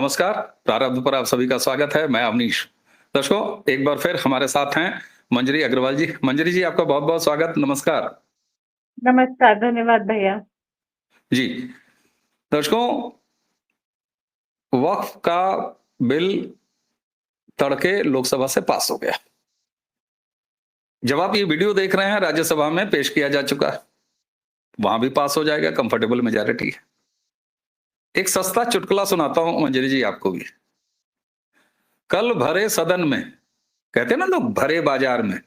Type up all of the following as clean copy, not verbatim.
नमस्कार, प्रारब्ध पर आप सभी का स्वागत है। मैं अवनीश। दर्शकों, एक बार फिर हमारे साथ हैं मंजरी अग्रवाल जी। मंजरी जी, आपका बहुत-बहुत स्वागत। नमस्कार। नमस्कार, धन्यवाद भैया। जी, दर्शकों, वक्फ का बिल तड़के लोकसभा से पास हो गया। जब आप ये वीडियो देख रहे हैं, राज्यसभा में पेश किया जा चुका है। वहां भी पास हो जाएगा, कंफर्टेबल मेजॉरिटी है। एक सस्ता चुटकुला सुनाता हूं मंजरी जी आपको भी। कल भरे सदन में, कहते हैं ना लोग भरे बाजार में,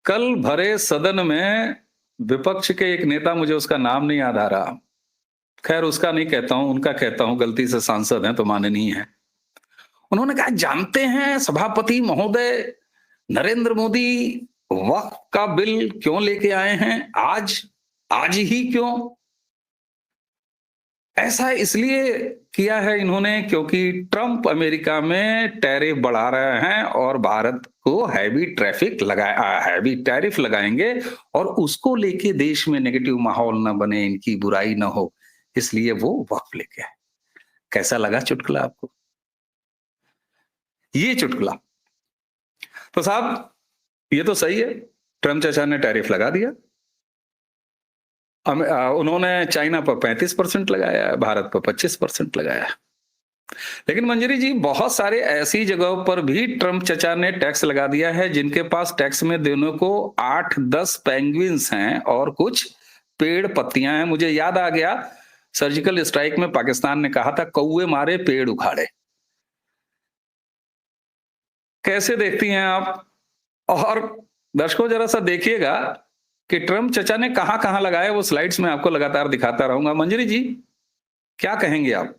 कल भरे सदन में विपक्ष के एक नेता, मुझे उसका नाम नहीं याद आ रहा, खैर उसका नहीं कहता हूं, उनका कहता हूं, गलती से सांसद हैं तो माननीय है। उन्होंने कहा, जानते हैं सभापति महोदय, नरेंद्र मोदी वक्फ का बिल क्यों लेके आए हैं आज? आज ही क्यों? ऐसा इसलिए किया है इन्होंने क्योंकि ट्रंप अमेरिका में टैरिफ बढ़ा रहे हैं और भारत को हैवी टैरिफ लगाएंगे, और उसको लेके देश में नेगेटिव माहौल ना बने, इनकी बुराई ना हो, इसलिए वो वक्फ लेके आए। कैसा लगा चुटकुला आपको? ये चुटकुला तो साहब, ये तो सही है, ट्रंप चाचा ने टैरिफ लगा दिया। उन्होंने चाइना पर 35% लगाया, भारत पर 25% लगाया। लेकिन मंजरी जी, बहुत सारे ऐसी जगहों पर भी ट्रंप चचा ने टैक्स लगा दिया है जिनके पास टैक्स में देने को 8-10 पेंगुइन्स हैं और कुछ पेड़ पत्तियां हैं। मुझे याद आ गया, सर्जिकल स्ट्राइक में पाकिस्तान ने कहा था, कौवे मारे पेड़ उखाड़े। कैसे देखती हैं आप? और दर्शकों, जरा सा देखिएगा कि ट्रंप चचा ने कहां कहां लगाया। वो स्लाइड्स में आपको लगातार दिखाता रहूंगा। मंजरी जी, क्या कहेंगे आप?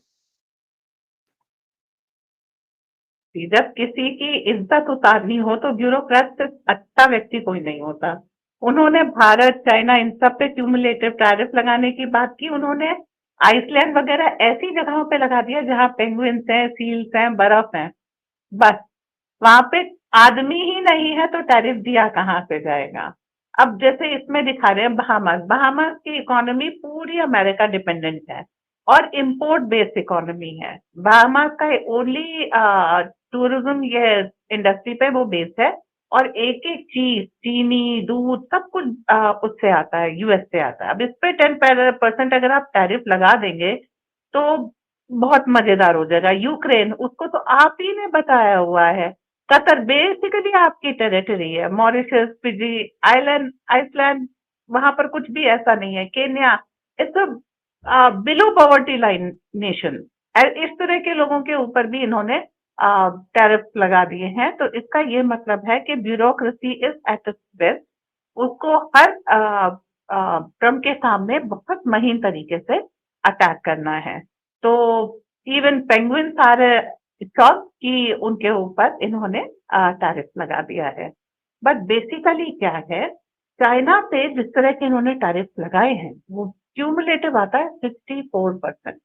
जब किसी की इज्जत उतारनी हो तो ब्यूरोक्रेट सिर्फ अच्छा व्यक्ति कोई नहीं होता। उन्होंने भारत, चाइना, इन सब पे क्यूमुलेटिव टैरिफ लगाने की बात की। उन्होंने आइसलैंड वगैरह ऐसी जगहों पे लगा दिया जहां पेंगुइन्स हैं, सील्स हैं, बर्फ है। बस वहां पे आदमी ही नहीं है तो टैरिफ दिया कहाँ से जाएगा? अब जैसे इसमें दिखा रहे हैं बहामास, बहामास की इकोनॉमी पूरी अमेरिका डिपेंडेंट है और इंपोर्ट बेस्ड इकोनॉमी है। बहामास का ओनली टूरिज्म ये इंडस्ट्री पे वो बेस्ड है, और एक एक चीज, चीनी, दूध, सब कुछ उससे आता है, यूएस से आता है। अब इस पे 10% अगर आप टैरिफ लगा देंगे तो बहुत मजेदार हो जाएगा। यूक्रेन, उसको तो आप ही ने बताया हुआ है। कतर बेसिकली आपकी टेरिटरी है। मॉरिशस, फिजी, आइलैंड, आइसलैंड, वहां पर कुछ भी ऐसा नहीं है। Kenya, it's below poverty line nation. इस तरह के लोगों के ऊपर भी इन्होंने टैरिफ लगा दिए हैं। तो इसका ये मतलब है कि bureaucracy is at its best. उसको हर ट्रम्प के सामने बहुत महीन तरीके से अटैक करना है। तो इवन पेंगुइन्स आर शॉक कि उनके ऊपर इन्होंने टैरिफ लगा दिया है। बट बेसिकली क्या है, चाइना पे जिस तरह के इन्होंने टैरिफ लगाए हैं वो क्यूमुलेटिव आता है 64%।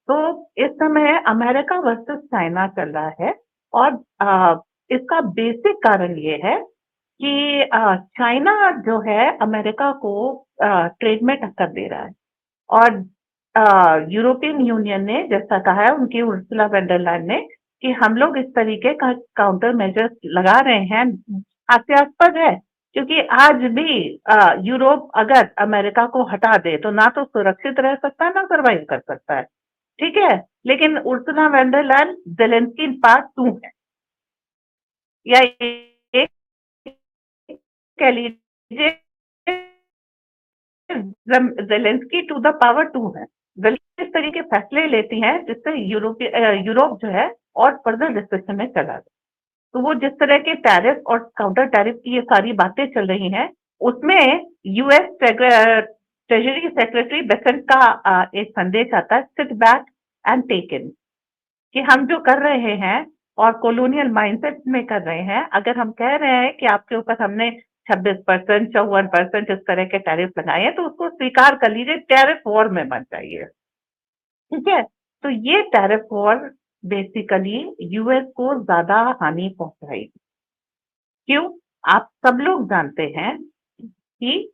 तो इस समय अमेरिका वर्सेस चाइना चल रहा है, और इसका बेसिक कारण ये है कि चाइना जो है अमेरिका को ट्रेड में टक्कर दे रहा है, और यूरोपियन यूनियन ने जैसा कहा है, उनकी उर्सुला वॉन डर लायन ने, कि हम लोग इस तरीके का काउंटर मेजर्स लगा रहे हैं। हास्यास्पद है क्योंकि आज भी यूरोप अगर अमेरिका को हटा दे तो ना तो सुरक्षित रह सकता है ना सर्वाइव कर सकता है। ठीक है, लेकिन Ursula von der Leyen Zelensky part 2 है, या एक कह लीजिए जेलेंस्की टू द पावर 2 है। जेलेंस्की इस तरीके फैसले लेती हैं जिससे यूरोप जो है और फर्दर रिसेशन में चला गया। तो वो जिस तरह के टैरिफ और काउंटर टैरिफ की ये सारी बातें चल रही हैं, उसमें यूएस ट्रेजरी सेक्रेटरी बेसेंट का एक संदेश आता है, सिट बैक एंड टेक इन, कि हम जो कर रहे हैं और कॉलोनियल माइंडसेट में कर रहे हैं। अगर हम कह रहे हैं कि आपके ऊपर हमने 26%, 54% इस तरह के टैरिफ लगाए हैं, तो उसको स्वीकार कर लीजिए, टैरिफ वॉर में मत जाइए। ठीक है, तो ये टैरिफ वॉर बेसिकली यूएस को ज्यादा हानि पहुंचाएगी। क्यों? आप सब लोग जानते हैं कि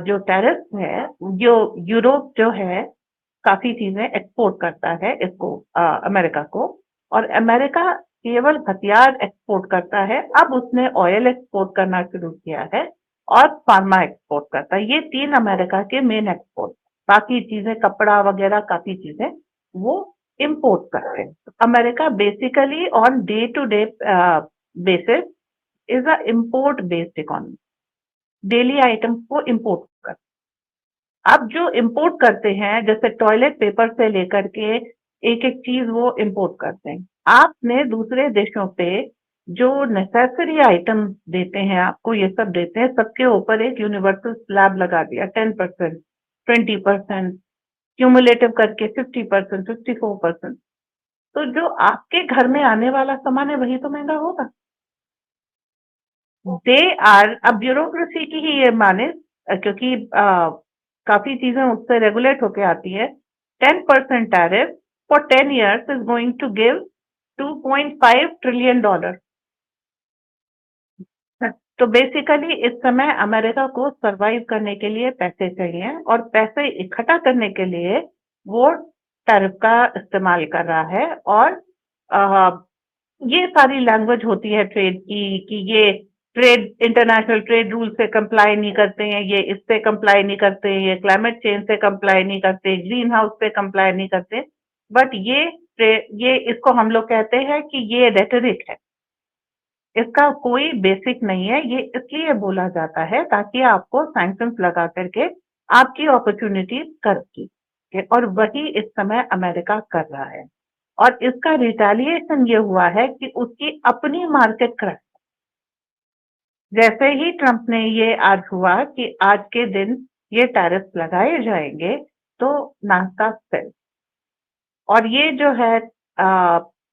जो टैरिफ है, जो यूरोप जो है काफी चीजें एक्सपोर्ट करता है इसको अमेरिका को, और अमेरिका केवल हथियार एक्सपोर्ट करता है। अब उसने ऑयल एक्सपोर्ट करना शुरू किया है और फार्मा एक्सपोर्ट करता है। ये 3 अमेरिका के मेन एक्सपोर्ट। बाकी चीजें कपड़ा वगैरह काफी चीजें वो इम्पोर्ट करते हैं। America basically on day to day basis is a import based economy. Daily items को इम्पोर्ट कर, अब जो इम्पोर्ट करते हैं जैसे टॉयलेट पेपर से लेकर के एक एक चीज वो इम्पोर्ट करते हैं। आपने दूसरे देशों पे जो नेसेसरी आइटम देते हैं आपको, ये सब देते हैं, सबके ऊपर एक यूनिवर्सल स्लैब लगा दिया 10%, 20%, क्यूमुलेटिव करके 50%, 54%। तो जो आपके घर में आने वाला सामान है वही तो महंगा होगा। दे आर, अब ब्यूरोक्रेसी की ही ये माने, क्योंकि काफी चीजें उससे रेगुलेट होके आती है। 10% tariff for 10 years is going to give $2.5 trillion। तो बेसिकली इस समय अमेरिका को सरवाइव करने के लिए पैसे चाहिए, और पैसे इकट्ठा करने के लिए वो टैरिफ का इस्तेमाल कर रहा है। और ये सारी लैंग्वेज होती है ट्रेड की कि ये ट्रेड, इंटरनेशनल ट्रेड रूल से कंप्लाई नहीं करते हैं, ये इससे कंप्लाई नहीं करते हैं, ये क्लाइमेट चेंज से कंप्लाई नहीं करते, ग्रीन हाउस से कंप्लाई नहीं करते। बट ये इसको हम लोग कहते हैं कि ये रेटरिक है, इसका कोई बेसिक नहीं है। ये इसलिए बोला जाता है ताकि आपको सैंक्शंस लगा करके आपकी अपॉर्चुनिटी कर की, और वही इस समय अमेरिका कर रहा है। और इसका रिटेलिएशन ये हुआ है कि उसकी अपनी मार्केट क्रैश, जैसे ही ट्रंप ने ये आज हुआ कि आज के दिन ये टैरिफ लगाए जाएंगे, तो नास्डैक फेल। और ये जो है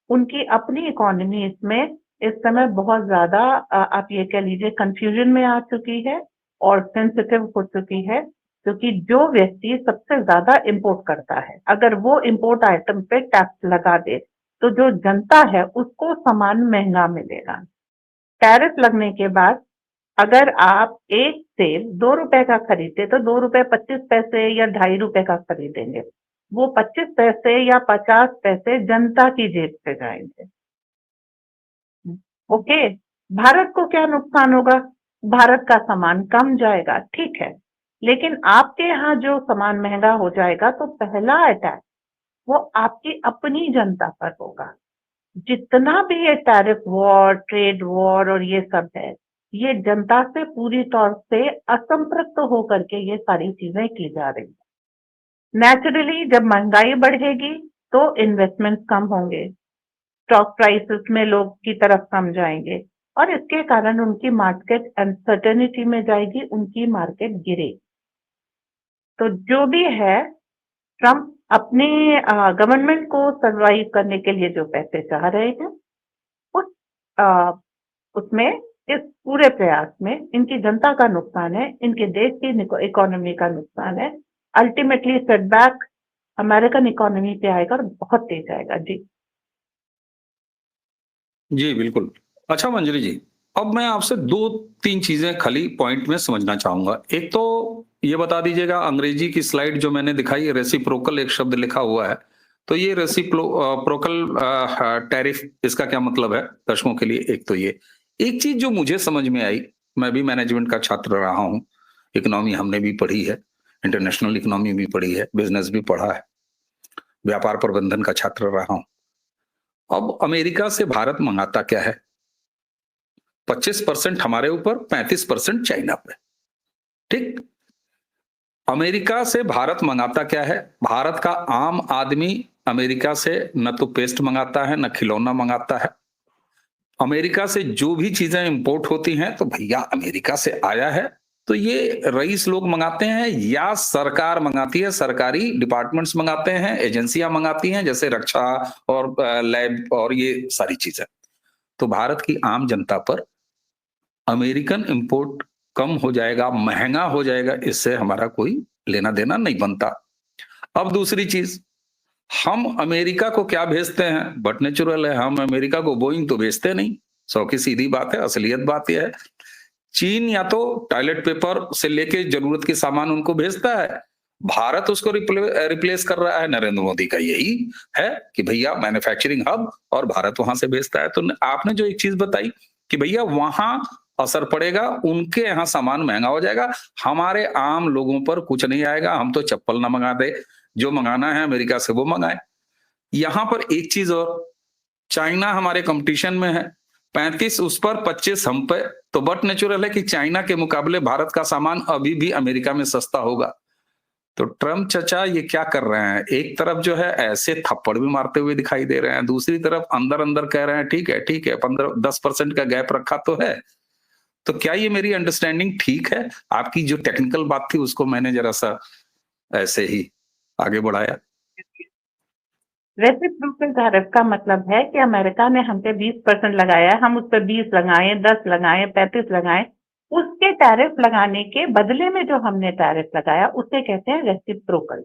उनकी अपनी इकोनॉमी इसमें इस समय बहुत ज्यादा आप ये कह लीजिए कंफ्यूजन में आ चुकी है और सेंसिटिव हो चुकी है, क्योंकि जो व्यक्ति सबसे ज्यादा इंपोर्ट करता है, अगर वो इंपोर्ट आइटम पे टैक्स लगा दे तो जो जनता है उसको सामान महंगा मिलेगा। टैरिफ लगने के बाद अगर आप एक सेब 2 रुपए का खरीदते तो 2 रुपए 25 पैसे या 2.5 रुपए का खरीदेंगे, वो 25 पैसे या 50 पैसे जनता की जेब से जाएंगे। ओके, भारत को क्या नुकसान होगा? भारत का सामान कम जाएगा, ठीक है, लेकिन आपके यहाँ जो सामान महंगा हो जाएगा तो पहला अटैक वो आपकी अपनी जनता पर होगा। जितना भी ये टैरिफ वॉर, ट्रेड वॉर और ये सब है, ये जनता से पूरी तौर से असंतृप्त होकर के ये सारी चीजें की जा रही है। नेचुरली जब महंगाई बढ़ेगी तो इन्वेस्टमेंट कम होंगे, स्टॉक प्राइसेस में लोग की तरफ कम जाएंगे, और इसके कारण उनकी मार्केट अनसर्टेनिटी में जाएगी, उनकी मार्केट गिरेगी। तो जो भी है, ट्रंप अपने गवर्नमेंट को सरवाइव करने के लिए जो पैसे चाह रहे हैं उसमें, इस पूरे प्रयास में इनकी जनता का नुकसान है, इनके देश की इकोनॉमी का नुकसान है। अल्टीमेटली सेटबैक अमेरिकन इकोनॉमी पे आएगा और बहुत तेज आएगा। जी बिल्कुल। अच्छा मंजरी जी, अब मैं आपसे 2-3 चीजें खाली पॉइंट में समझना चाहूंगा। एक तो ये बता दीजिएगा, अंग्रेजी की स्लाइड जो मैंने दिखाई, रेसिप्रोकल एक शब्द लिखा हुआ है, तो ये रेसिप्रोकल टैरिफ, इसका क्या मतलब है दर्शकों के लिए? एक तो ये एक चीज जो मुझे समझ में आई, मैं भी मैनेजमेंट का छात्र रहा हूं, इकोनॉमी हमने भी पढ़ी है, इंटरनेशनल इकोनॉमी भी पढ़ी है, बिजनेस भी पढ़ा है, व्यापार प्रबंधन का छात्र रहा हूं। अब अमेरिका से भारत मंगाता क्या है? 25% हमारे ऊपर, 35% चाइना पे, ठीक। अमेरिका से भारत मंगाता क्या है? भारत का आम आदमी अमेरिका से न तो पेस्ट मंगाता है, न खिलौना मंगाता है। अमेरिका से जो भी चीजें इंपोर्ट होती हैं तो भैया अमेरिका से आया है, तो ये रईस लोग मंगाते हैं या सरकार मंगाती है, सरकारी डिपार्टमेंट्स मंगाते हैं, एजेंसियां मंगाती हैं, जैसे रक्षा और लैब और ये सारी चीजें। तो भारत की आम जनता पर अमेरिकन इंपोर्ट कम हो जाएगा, महंगा हो जाएगा, इससे हमारा कोई लेना देना नहीं बनता। अब दूसरी चीज, हम अमेरिका को क्या भेजते हैं? बट नेचुरल है, हम अमेरिका को बोइंग तो भेजते नहीं, सौ की सीधी बात है, असलियत बात यह है। चीन या तो टॉयलेट पेपर से लेके जरूरत के सामान उनको भेजता है, भारत उसको रिप्लेस कर रहा है। नरेंद्र मोदी का यही है कि भैया मैन्युफैक्चरिंग हब, और भारत वहां से बेचता है। तो आपने जो एक चीज बताई कि भैया वहां असर पड़ेगा, उनके यहाँ सामान महंगा हो जाएगा, हमारे आम लोगों पर कुछ नहीं आएगा, हम तो चप्पल ना मंगा दे, जो मंगाना है अमेरिका से वो मंगाए। यहां पर एक चीज और, चाइना हमारे कंपटीशन में है, 35 उस पर 25 हम पे, तो बट नेचुरल है कि चाइना के मुकाबले भारत का सामान अभी भी अमेरिका में सस्ता होगा। तो ट्रम्प चचा ये क्या कर रहे हैं, एक तरफ जो है ऐसे थप्पड़ भी मारते हुए दिखाई दे रहे हैं, दूसरी तरफ अंदर अंदर कह रहे हैं ठीक है 15-10% का गैप रखा तो है। तो क्या ये मेरी अंडरस्टैंडिंग ठीक है? आपकी जो टेक्निकल बात थी उसको मैंने जरा सा ऐसे ही आगे बढ़ाया। रेसिप्रोकल टैरिफ का मतलब है कि अमेरिका ने हम पे 20% लगाया, हम उस पर 20 लगाए, 10 लगाए, 35 लगाए, उसके टैरिफ लगाने के बदले में जो हमने टैरिफ लगाया उसे कहते हैं रेसिप्रोकल।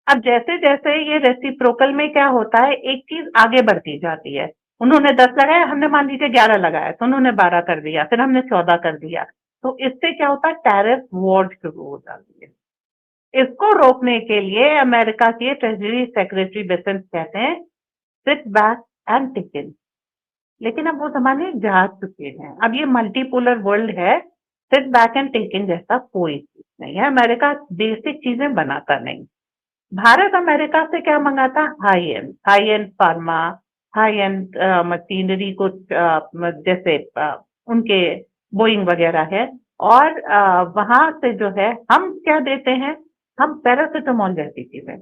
अब जैसे जैसे ये रेसिप्रोकल में क्या होता है, एक चीज आगे बढ़ती जाती है। उन्होंने 10 लगाया, हमने मान लीजिए 11 लगाया, तो उन्होंने 12 कर दिया, फिर हमने 14 कर दिया। तो इससे क्या होता है, टैरिफ वॉर शुरू हो जाती है। इसको रोकने के लिए अमेरिका के ट्रेजरी सेक्रेटरी बेसेंट कहते हैं सिट बैक एंड टेक इन। लेकिन अब वो जमाने जा चुके हैं, अब ये मल्टीपोलर वर्ल्ड है। सिट बैक एंड टेक इन जैसा कोई चीज नहीं है। अमेरिका बेसिक चीजें बनाता नहीं। भारत अमेरिका से क्या मंगाता, high end pharma, high end machinery को, जैसे उनके बोइंग वगैरह है। और वहां से जो है हम क्या देते हैं, हम पैरासिटामोल जैसी चीजें,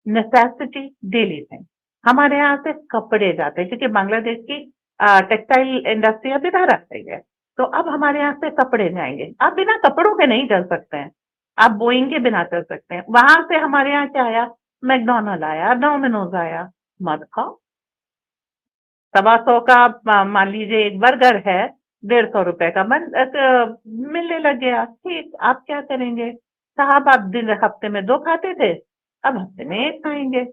नेसेसिटी डेली थिंग। हमारे यहाँ से कपड़े जाते हैं क्योंकि बांग्लादेश की टेक्सटाइल इंडस्ट्री अभी बाहर आ गई है, तो अब हमारे यहाँ से कपड़े जाएंगे। आप बिना कपड़ों के नहीं चल सकते हैं, आप बोइंग के बिना चल सकते हैं। वहां से हमारे यहाँ क्या आया, मैकडोनल्ड आया, डोमिनोज आया। मत खाओ, 125 का मान लीजिए एक बर्गर है, 150 रुपए का मिलने लग गया। ठीक, आप क्या करेंगे साहब, आप दिन हफ्ते में 2 खाते थे, अब हफ्ते में 1 खाएंगे।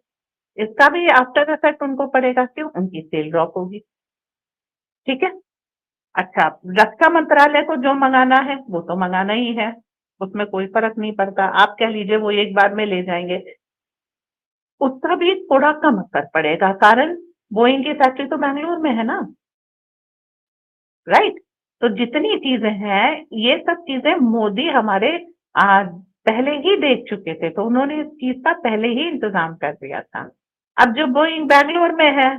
इसका भी आफ्टर इफेक्ट उनको पड़ेगा, क्यों, उनकी सेल ड्रॉप होगी। ठीक है। अच्छा, रक्षा मंत्रालय को जो मंगाना है वो तो मंगाना ही है, उसमें कोई फर्क नहीं पड़ता। आप कह लीजिए वो एक बार में ले जाएंगे, उसका भी थोड़ा कम असर पड़ेगा, कारण बोइंग की फैक्ट्री तो बैंगलोर में है ना, राइट। तो जितनी चीजें हैं, ये सब चीजें मोदी हमारे पहले ही देख चुके थे, तो उन्होंने इस चीज का पहले ही इंतजाम कर दिया था। अब जो बोइंग बैंगलोर में है,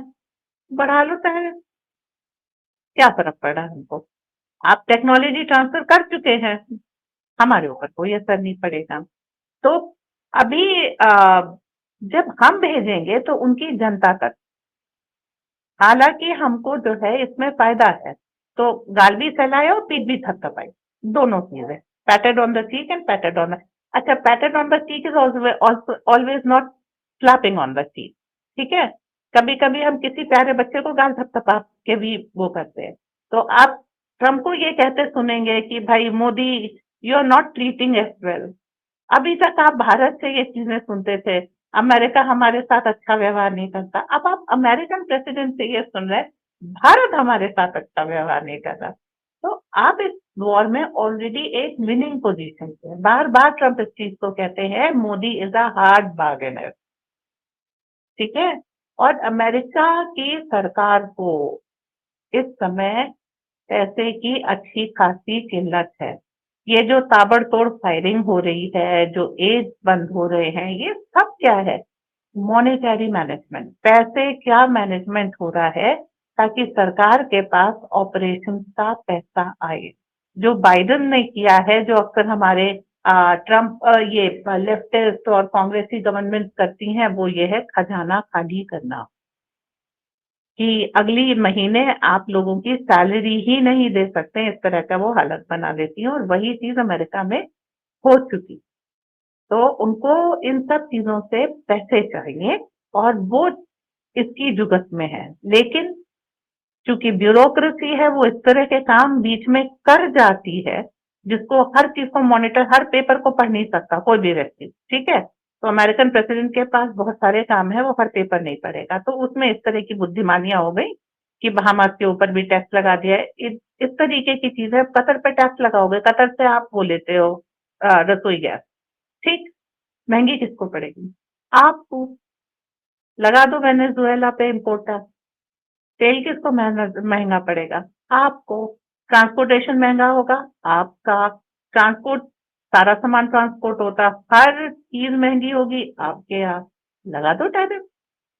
बढ़ा लो चाहे, क्या फर्क पड़ा हमको। आप टेक्नोलॉजी ट्रांसफर कर चुके हैं, हमारे ऊपर कोई असर नहीं पड़ेगा। तो अभी जब हम भेजेंगे तो उनकी जनता तक, हालांकि हमको जो है इसमें फायदा है, तो गाल भी फैलाए और पीठ भी थपथपाई, दोनों चीजें, patted on the cheek and patted on the, अच्छा, patted on the cheek is always not slapping on the cheek. ठीक है, कभी कभी हम किसी प्यारे बच्चे को गाल थपथपा के भी वो करते हैं। तो आप ट्रम्प को ये कहते सुनेंगे कि भाई Modi, you are not treating us well. अभी तक आप भारत से ये चीजें सुनते थे, अमेरिका हमारे साथ अच्छा व्यवहार नहीं करता। अब आप अमेरिकन प्रेसिडेंट से ये सुन रहे, भारत हमारे साथ अच्छा व्यवहार नहीं कर रहा। तो आप इस वॉर में ऑलरेडी एक विनिंग पोजीशन पे हैं। बार बार ट्रम्प इस चीज को कहते हैं, Modi is a hard bargainer. ठीक है। और अमेरिका की सरकार को इस समय पैसे की अच्छी खासी किल्लत है। ये जो ताबड़तोड़ फायरिंग हो रही है, जो एज बंद हो रहे हैं, ये सब क्या है, मॉनेटरी मैनेजमेंट, पैसे क्या मैनेजमेंट हो रहा है ताकि सरकार के पास ऑपरेशन का पैसा आए। जो बाइडेन ने किया है, जो अक्सर हमारे ट्रम्प ये लेफ्टिस्ट और कांग्रेसी गवर्नमेंट करती हैं, वो ये है खजाना खाली करना, कि अगली महीने आप लोगों की सैलरी ही नहीं दे सकते, इस तरह का वो हालत बना देती है। और वही चीज अमेरिका में हो चुकी। तो उनको इन सब चीजों से पैसे चाहिए और वो इसकी जुगत में है। लेकिन चूंकि ब्यूरोक्रेसी है, वो इस तरह के काम बीच में कर जाती है, जिसको हर चीज को मॉनिटर, हर पेपर को पढ़ नहीं सकता कोई भी व्यक्ति। ठीक है, तो अमेरिकन प्रेसिडेंट के पास बहुत सारे काम है, वो हर पेपर नहीं पढ़ेगा, तो उसमें इस तरह की बुद्धिमानियां हो गई कि बहामास के ऊपर भी टैक्स लगा दिया है। इस तरीके की चीजें, कतर पे टैक्स लगाओगे, कतर से आप वो लेते हो रसोई गैस, ठीक, महंगी किसको पड़ेगी? आपको। लगा दो वेनेजुएला पे इम्पोर्टर, तेल किसको महंगा पड़ेगा? आपको। ट्रांसपोर्टेशन महंगा होगा? आपका। ट्रांसपोर्ट, सारा सामान ट्रांसपोर्ट होता, हर चीज महंगी होगी आपके यहाँ। लगा दो टैरिफ।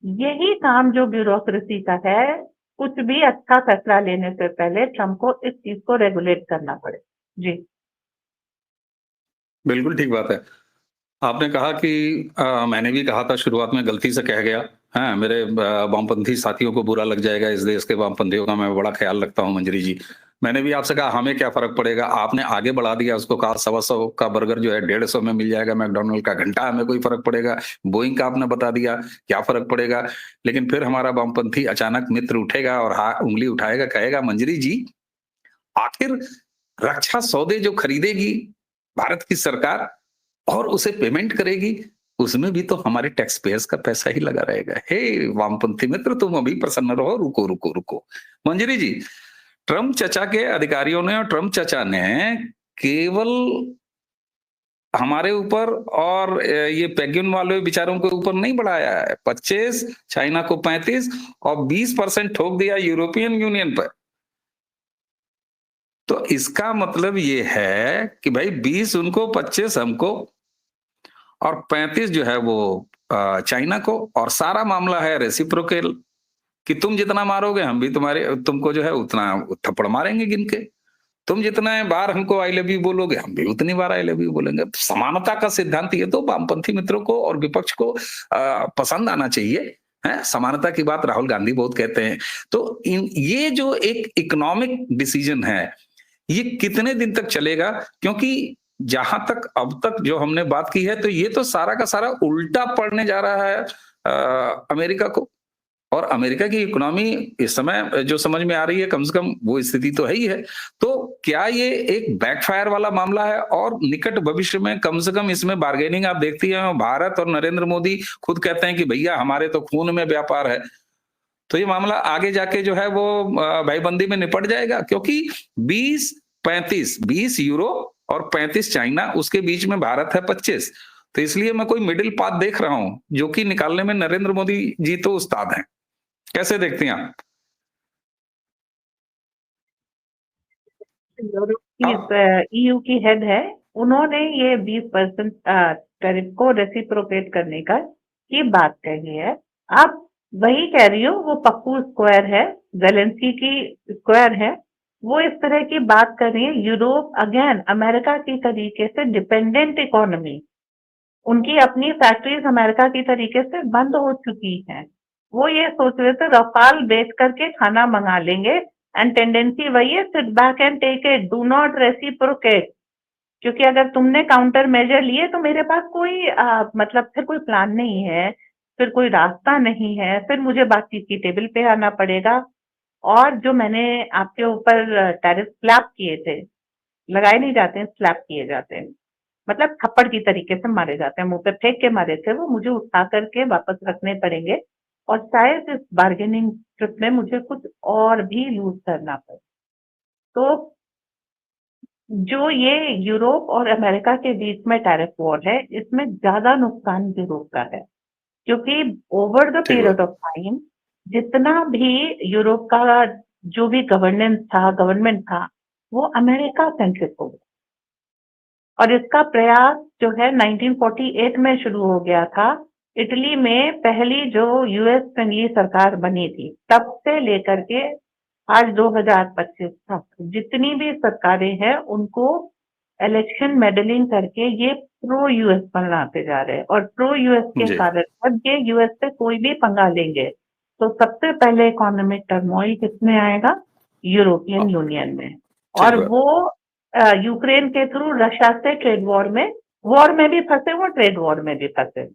यही काम जो ब्यूरोक्रेसी का है, कुछ भी अच्छा फैसला लेने से पहले ट्रम्प को इस चीज को रेगुलेट करना पड़े। जी। बिल्कुल ठीक बात है। आपने कहा कि मैंने भी कहा था शुरुआत में, गलती से कह गया, हाँ, मेरे वामपंथी साथियों को बुरा लग जाएगा, इस देश के वामपंथियों का मैं बड़ा ख्याल रखता हूँ मंजरी जी। मैंने भी आपसे कहा हमें क्या फर्क पड़ेगा, आपने आगे बढ़ा दिया उसको, कहा 125 का बर्गर जो है 150 में मिल जाएगा, मैकडोनल्ड का घंटा हमें कोई फर्क पड़ेगा, बोइंग का आपने बता दिया क्या फर्क पड़ेगा। लेकिन फिर हमारा वामपंथी अचानक मित्र उठेगा और उंगली उठाएगा, कहेगा मंजरी जी आखिर रक्षा सौदे जो खरीदेगी भारत की सरकार और उसे पेमेंट करेगी, उसमें भी तो हमारे टैक्स पेयर्स का पैसा ही लगा रहेगा। हे वामपंथी मित्र, तुम अभी प्रसन्न रहो, रुको रुको रुको। मंजरी जी, ट्रम्प चचा के अधिकारियों ने और ट्रम्प चचा ने केवल हमारे ऊपर और ये पेग्युन वाले बेचारों के ऊपर नहीं बढ़ाया है, 25, चाइना को 35 और 20% ठोक दिया यूरोपियन यूनियन पर। तो इसका मतलब ये है कि भाई 20 उनको, 25 हमको और 35 जो है वो चाइना को, और सारा मामला है रेसिप्रोकल कि तुम जितना मारोगे हम भी तुमको जो है उतना थप्पड़ मारेंगे गिन के। तुम जितना बार हमको आई लव यू बोलोगे हम भी उतनी बार आई लव यू बोलेंगे। समानता का सिद्धांत ये तो वामपंथी मित्रों को और विपक्ष को पसंद आना चाहिए है। समानता की बात राहुल गांधी बहुत कहते हैं। तो ये जो एक इकोनॉमिक डिसीजन है ये कितने दिन तक चलेगा, क्योंकि जहां तक अब तक जो हमने बात की है तो ये तो सारा का सारा उल्टा पड़ने जा रहा है अमेरिका को। और अमेरिका की इकोनॉमी इस समय जो समझ में आ रही है, कम से कम वो स्थिति तो है ही है। तो क्या ये एक बैकफायर वाला मामला है और निकट भविष्य में कम से कम इसमें बार्गेनिंग आप देखती हैं, भारत और नरेंद्र मोदी खुद कहते हैं कि भैया हमारे तो खून में व्यापार है, तो ये मामला आगे जाके जो है वो भाईबंदी में निपट जाएगा? क्योंकि 20 यूरो और 35 चाइना, उसके बीच में भारत है 25। तो इसलिए मैं कोई मिडिल पाथ देख रहा हूं जो कि निकालने में नरेंद्र मोदी जी तो उस्ताद हैं। कैसे देखते हैं आप? ईयू की हेड है, उन्होंने ये 20% टैरिफ को रेसिप्रोकेट करने की बात कही है। आप वही कह रही हो, वो पप्पू स्क्वायर है, जेलेंस्की की स्क्वायर है, वो इस तरह की बात कर रही है। यूरोप अगेन अमेरिका की तरीके से डिपेंडेंट इकोनॉमी, उनकी अपनी फैक्ट्रीज अमेरिका की तरीके से बंद हो चुकी हैं। वो ये सोच रहे थे रफाल बेच करके खाना मंगा लेंगे, एंड टेंडेंसी वही है, sit back and take it, do not reciprocate. क्योंकि अगर तुमने काउंटर मेजर लिए तो मेरे पास कोई मतलब फिर कोई प्लान नहीं है, फिर कोई रास्ता नहीं है, फिर मुझे बातचीत की टेबल पे आना पड़ेगा। और जो मैंने आपके ऊपर टैरिफ स्लैप किए थे, लगाए नहीं जाते हैं, स्लैप किए जाते हैं, मतलब थप्पड़ की तरीके से मारे जाते हैं, मुंह पे फेंक के मारे थे, वो मुझे उठा करके वापस रखने पड़ेंगे। और शायद इस बार्गेनिंग ट्रिप में मुझे कुछ और भी लूज करना पड़े। तो जो ये यूरोप और अमेरिका के बीच में टैरिफ वॉर है, इसमें ज्यादा नुकसान यूरोप का है, क्योंकि ओवर द ठीक पीरियड बात। ऑफ टाइम जितना भी यूरोप का जो भी गवर्नेंस था, गवर्नमेंट था, वो अमेरिका सेंट्रिक हो गया। और इसका प्रयास जो है 1948 में शुरू हो गया था। इटली में पहली जो यूएस फ्रेंडली सरकार बनी थी, तब से लेकर के आज 2025 तक जितनी भी सरकारें हैं उनको इलेक्शन मेडलिंग करके ये प्रो यूएस बनाते जा रहे हैं। और प्रो यूएस के जी कारण जब ये यूएस से कोई भी पंगा लेंगे तो सबसे पहले इकोनॉमिक टर्मोइल किसमें आएगा? यूरोपियन यूनियन में। ठीक और बात। वो यूक्रेन के थ्रू रशिया से ट्रेड वॉर में भी फंसे, वो ट्रेड वॉर में भी फंसे।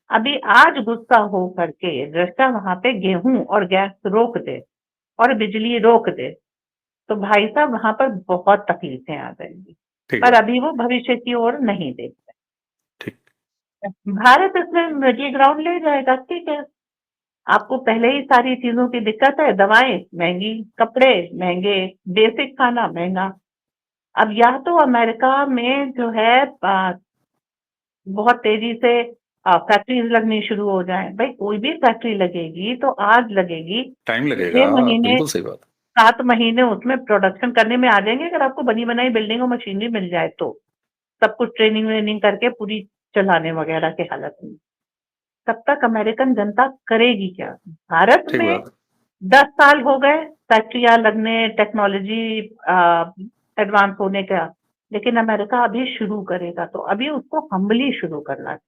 अभी आज गुस्सा हो करके रशिया वहां पे गेहूं और गैस रोक दे और बिजली रोक दे तो भाई साहब वहां पर बहुत तकलीफें आ जाएंगी। ठीक पर बात। अभी वो भविष्य की ओर नहीं देखते। ठीक। भारत इसमें मिडिल ग्राउंड ले जाएगा, ठीक है। आपको पहले ही सारी चीजों की दिक्कत है, दवाएं महंगी, कपड़े महंगे, बेसिक खाना महंगा। अब या तो अमेरिका में जो है बहुत तेजी से फैक्ट्रीज लगनी शुरू हो जाए। भाई कोई भी फैक्ट्री लगेगी तो आज लगेगी, टाइम लगेगा, 6 महीने बिल्कुल सही बात। 7 महीने उसमें प्रोडक्शन करने में आ जाएंगे, अगर आपको बनी बनाई बिल्डिंग और मशीनरी मिल जाए तो सब कुछ ट्रेनिंग वेनिंग करके पूरी चलाने वगैरह के हालत में। तब तक अमेरिकन जनता करेगी क्या? भारत ठीक में बात। 10 साल हो गए फैक्ट्रियां लगने, टेक्नोलॉजी एडवांस होने का, लेकिन अमेरिका अभी शुरू करेगा, तो अभी उसको हम्बली शुरू करना है।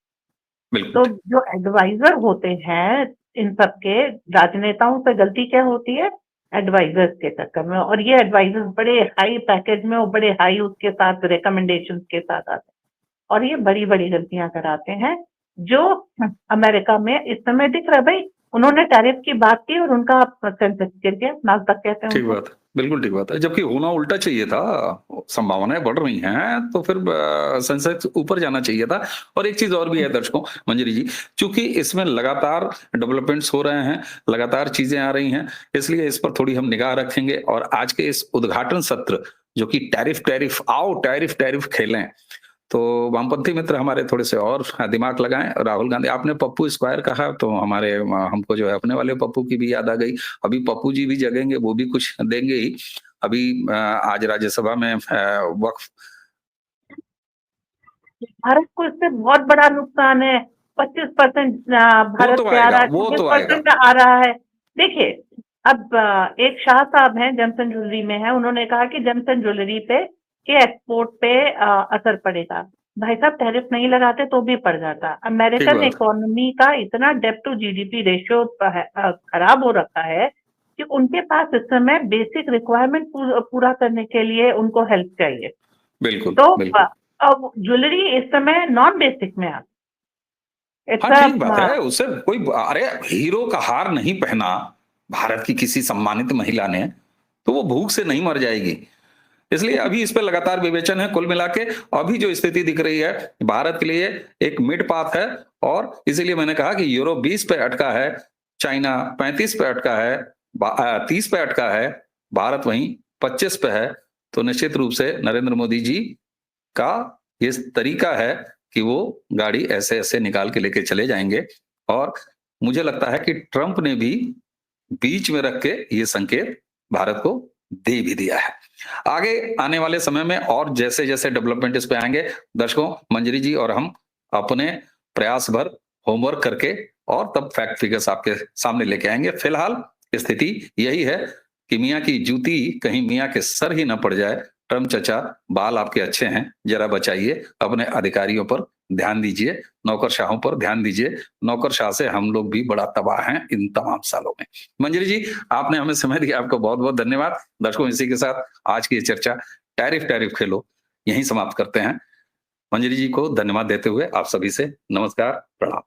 बिल्कुल तो ठीक। जो एडवाइजर होते हैं इन सब के, राजनेताओं से गलती क्या होती है? एडवाइजर्स के चक्कर में, और ये एडवाइजर्स बड़े हाई पैकेज में और बड़े हाई उसके साथ रिकमेंडेशंस के साथ आते हैं, और ये बड़ी बड़ी गलतियां कराते हैं जो अमेरिका में इस समय दिख रहा है। भाई उन्होंने टैरिफ की बात की और उनका सेंसेक्स गिर गया, नास्डक कहते हैं ठीक उनको। बात है, बिल्कुल ठीक बात है, जबकि होना उल्टा चाहिए था। संभावनाएं बढ़ रही हैं तो फिर सेंसेक्स ऊपर जाना चाहिए था। और एक चीज और भी है दर्शकों, मंजरी जी, चूंकि इसमें लगातार डेवलपमेंट्स हो रहे हैं, लगातार चीजें आ रही हैं, इसलिए इस पर थोड़ी हम निगाह रखेंगे। और आज के इस उद्घाटन सत्र जो कि टैरिफ टैरिफ आओ टैरिफ टैरिफ खेलें, तो वामपंथी मित्र हमारे थोड़े से और दिमाग लगाएं। राहुल गांधी, आपने पप्पू स्क्वायर कहा तो हमारे हमको जो है अपने वाले पप्पू की भी याद आ गई। अभी पप्पू जी भी जगेंगे, वो भी कुछ देंगे ही। अभी आज राज्यसभा में वक्फ। भारत को इससे बहुत बड़ा नुकसान है। 25% वो भारत तो से आ आएगा, रहा है, वो छब्बीस तो आएगा। परसेंट आ रहा है। देखिए, अब एक शाह साहब हैं, जमसन ज्वेलरी में है, उन्होंने कहा कि जमसन ज्वेलरी पे के एक्सपोर्ट पे असर पड़ेगा। भाई साहब टैरिफ नहीं लगाते तो भी पड़ जाता। ठीक अमेरिकन बात। इकोनॉमी का इतना डेब्ट टू जीडीपी रेशियो खराब हो रखा है कि उनके पास इस समय बेसिक रिक्वायरमेंट पूरा करने के लिए उनको हेल्प चाहिए। बिल्कुल तो बिल्कुल। अब ज्वेलरी इस समय नॉन बेसिक में आ, हाँ इट्स ठीक बात है, उससे कोई, अरे हीरो का हार नहीं पहना भारत की किसी सम्मानित महिला ने तो वो भूख से नहीं मर जाएगी। इसलिए अभी इस पे लगातार विवेचन है। कुल मिला के अभी जो स्थिति दिख रही है भारत के लिए एक मिड पाथ है। और इसीलिए मैंने कहा कि यूरोप 20 पे अटका है, चाइना 35 पे अटका है, 30 पे अटका है, भारत वहीं 25 पे है। तो निश्चित रूप से नरेंद्र मोदी जी का ये तरीका है कि वो गाड़ी ऐसे ऐसे निकाल के लेके चले जाएंगे। और मुझे लगता है कि ट्रंप ने भी बीच में रख के ये संकेत भारत को दे भी दिया है। आगे आने वाले समय में और जैसे जैसे डेवलपमेंट इस पे आएंगे, दर्शकों मंजरी जी और हम अपने प्रयास भर होमवर्क करके और तब फैक्ट फिगर्स आपके सामने लेके आएंगे। फिलहाल स्थिति यही है कि मियाँ की जूती कहीं मियाँ के सर ही ना पड़ जाए। ट्रम्प चचा, बाल आपके अच्छे हैं, जरा बचाइए, अपने अधिकारियों पर ध्यान दीजिए, नौकरशाहों पर ध्यान दीजिए। नौकरशाह से हम लोग भी बड़ा तबाह हैं इन तमाम सालों में। मंजरी जी, आपने हमें समय दिया, आपको बहुत बहुत धन्यवाद। दर्शकों, इसी के साथ आज की ये चर्चा टैरिफ टैरिफ खेलो यहीं समाप्त करते हैं। मंजरी जी को धन्यवाद देते हुए आप सभी से नमस्कार, प्रणाम।